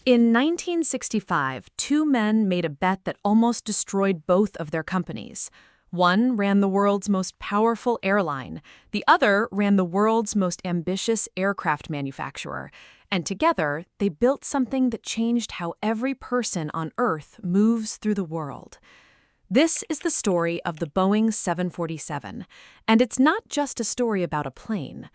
In 1965, two men made a bet that almost destroyed both of their companies. One ran the world's most powerful airline, the other ran the world's most ambitious aircraft manufacturer, and together they built something that changed how every person on Earth moves through the world. This is the story of the Boeing 747, and it's not just a story about a plane.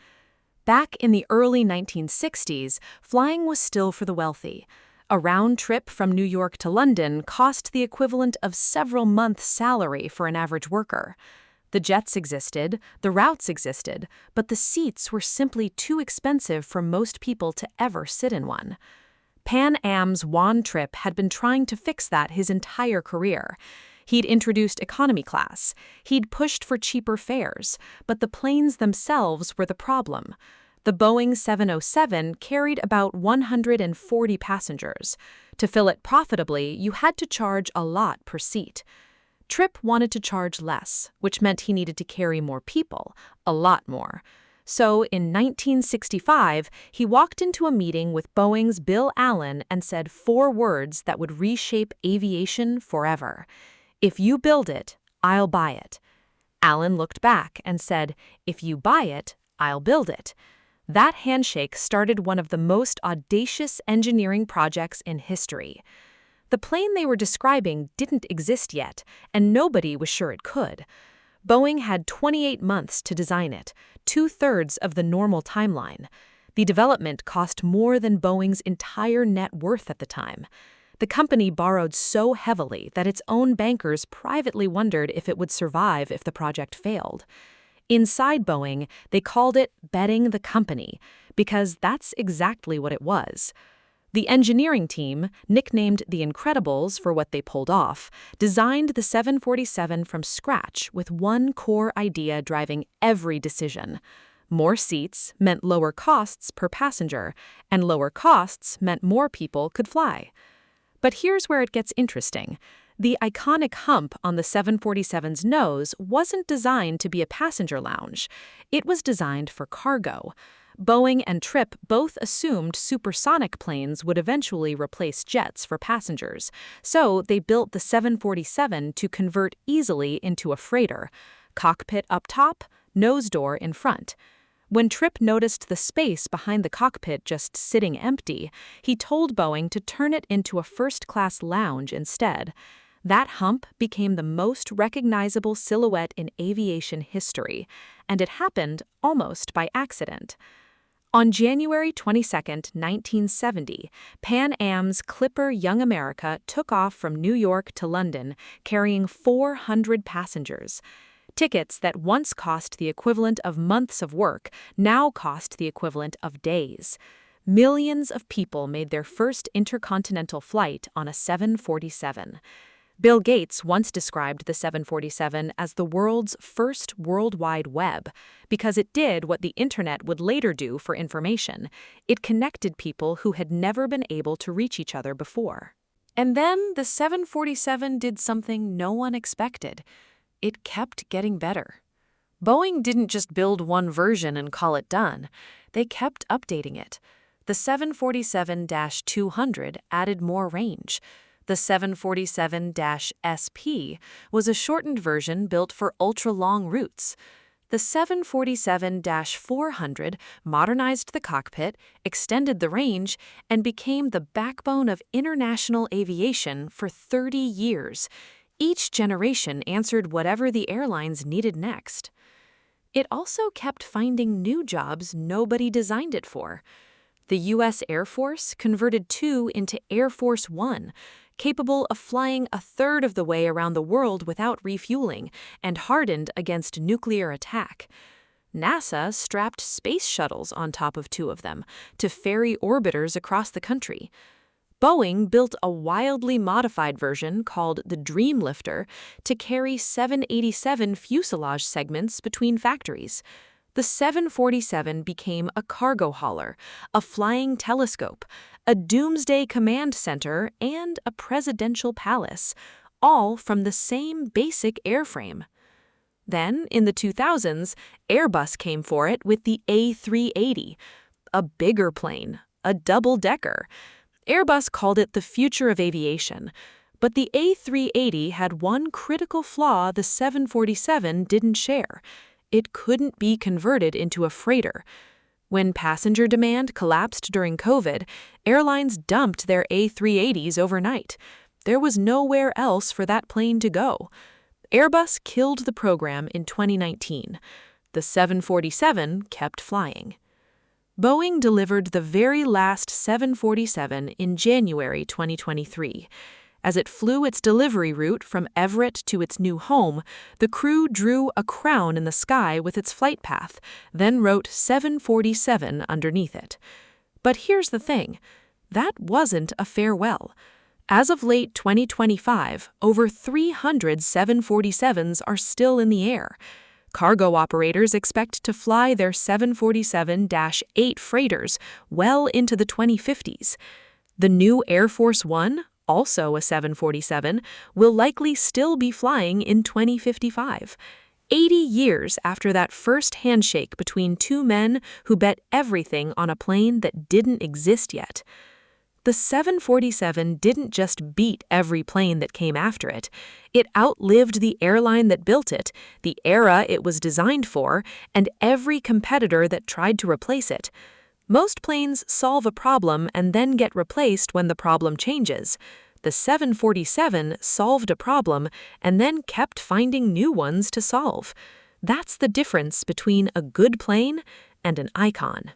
Back in the early 1960s, flying was still for the wealthy. A round trip from New York to London cost the equivalent of several months' salary for an average worker. The jets existed, the routes existed, but the seats were simply too expensive for most people to ever sit in one. Pan Am's Juan Trippe had been trying to fix that his entire career. He'd introduced economy class. He'd pushed for cheaper fares, but the planes themselves were the problem. The Boeing 707 carried about 140 passengers. To fill it profitably, you had to charge a lot per seat. Trippe wanted to charge less, which meant he needed to carry more people, a lot more. So in 1965, he walked into a meeting with Boeing's Bill Allen and said 4 words that would reshape aviation forever. "If you build it, I'll buy it." Allen looked back and said, "If you buy it, I'll build it." That handshake started one of the most audacious engineering projects in history. The plane they were describing didn't exist yet, and nobody was sure it could. Boeing had 28 months to design it, 2/3 of the normal timeline. The development cost more than Boeing's entire net worth at the time. The company borrowed so heavily that its own bankers privately wondered if it would survive if the project failed. Inside Boeing, they called it betting the company, because that's exactly what it was. The engineering team, nicknamed the Incredibles for what they pulled off, designed the 747 from scratch with one core idea driving every decision. More seats meant lower costs per passenger, and lower costs meant more people could fly. But here's where it gets interesting. The iconic hump on the 747's nose wasn't designed to be a passenger lounge. It was designed for cargo. Boeing and Trippe both assumed supersonic planes would eventually replace jets for passengers, so they built the 747 to convert easily into a freighter. Cockpit up top, nose door in front. When Trippe noticed the space behind the cockpit just sitting empty, he told Boeing to turn it into a first-class lounge instead. That hump became the most recognizable silhouette in aviation history, and it happened almost by accident. On January 22, 1970, Pan Am's Clipper Young America took off from New York to London, carrying 400 passengers. Tickets that once cost the equivalent of months of work now cost the equivalent of days. Millions of people made their first intercontinental flight on a 747. Bill Gates once described the 747 as the world's first World Wide Web because it did what the internet would later do for information. It connected people who had never been able to reach each other before. And then the 747 did something no one expected. It kept getting better. Boeing didn't just build one version and call it done. They kept updating it. The 747-200 added more range. The 747-SP was a shortened version built for ultra-long routes. The 747-400 modernized the cockpit, extended the range, and became the backbone of international aviation for 30 years. Each generation answered whatever the airlines needed next. It also kept finding new jobs nobody designed it for. The U.S. Air Force converted 2 into Air Force One, capable of flying 1/3 of the way around the world without refueling and hardened against nuclear attack. NASA strapped space shuttles on top of 2 of them to ferry orbiters across the country. Boeing built a wildly modified version called the Dreamlifter to carry 787 fuselage segments between factories. The 747 became a cargo hauler, a flying telescope, a doomsday command center, and a presidential palace, all from the same basic airframe. Then, in the 2000s, Airbus came for it with the A380, a bigger plane, a double-decker. Airbus called it the future of aviation. But the A380 had one critical flaw the 747 didn't share. It couldn't be converted into a freighter. When passenger demand collapsed during COVID, airlines dumped their A380s overnight. There was nowhere else for that plane to go. Airbus killed the program in 2019. The 747 kept flying. Boeing delivered the very last 747 in January 2023. As it flew its delivery route from Everett to its new home, the crew drew a crown in the sky with its flight path, then wrote 747 underneath it. But here's the thing. That wasn't a farewell. As of late 2025, over 300 747s are still in the air. Cargo operators expect to fly their 747-8 freighters well into the 2050s. The new Air Force One, also a 747, will likely still be flying in 2055, 80 years after that first handshake between two men who bet everything on a plane that didn't exist yet. The 747 didn't just beat every plane that came after it. It outlived the airline that built it, the era it was designed for, and every competitor that tried to replace it. Most planes solve a problem and then get replaced when the problem changes. The 747 solved a problem and then kept finding new ones to solve. That's the difference between a good plane and an icon.